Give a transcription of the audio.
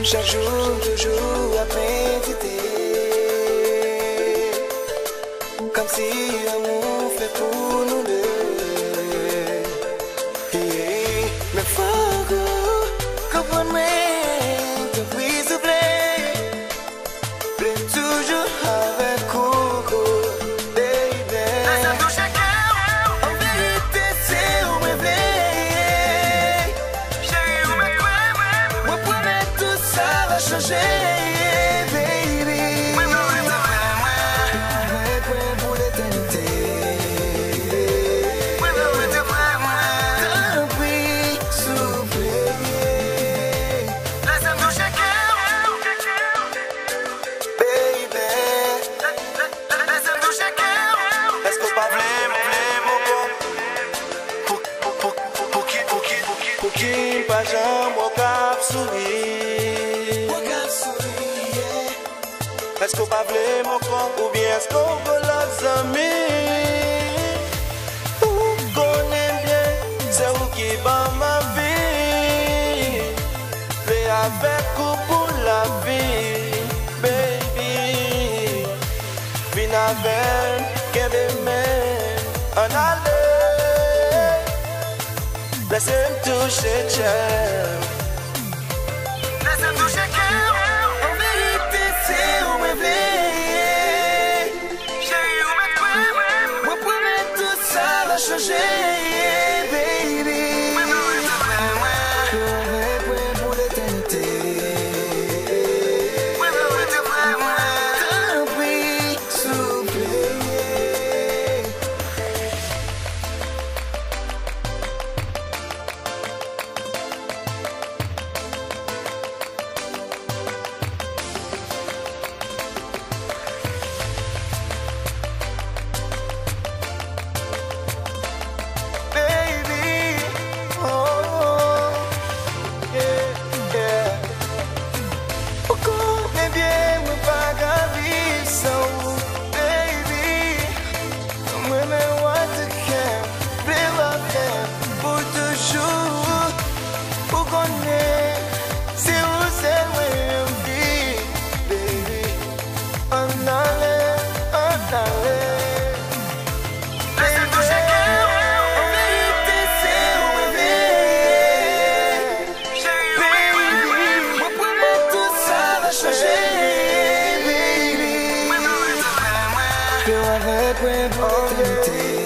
Chaque jour, toujours à méditer, comme si l'amour fait pour nous deux. Mais faut que comprendre te brise de blé toujours avec Coco, baby. En vérité, c'est où me veille. Chérie, où me crois, moi promets tout ça va changer, baby. Pour l'éternité. T'en prie, souffle. Laisse-moi toucher cœur, baby. Laisse-moi toucher cœur. Est-ce qu'on pas mon bon? Pour qui pas jamais au cap sourire. Est-ce qu'on pas mon con ou bien est-ce qu'on veut leurs amis? Ou connaît bien, c'est où qui bat ma vie. Fais avec ou pour la vie, baby. Vine avec, qu'un des mains, en aller. Laisse-moi toucher, cœur. Laisse-moi toucher, cœur. En vérité, c'est où me veille. Chérie, où me crois, moi promets tout ça va changer, baby. Pour l'éternité. T'en prie, souffle. Baby, oh, yeah, yeah. Oh, connais bien, moi pas gavi, so, baby. Moi, mais what the can, live up there, pour toujours. Oh, connais, c'est où c'est où vie, baby. On allait, on allait. Fais avec moi pour l'éternité.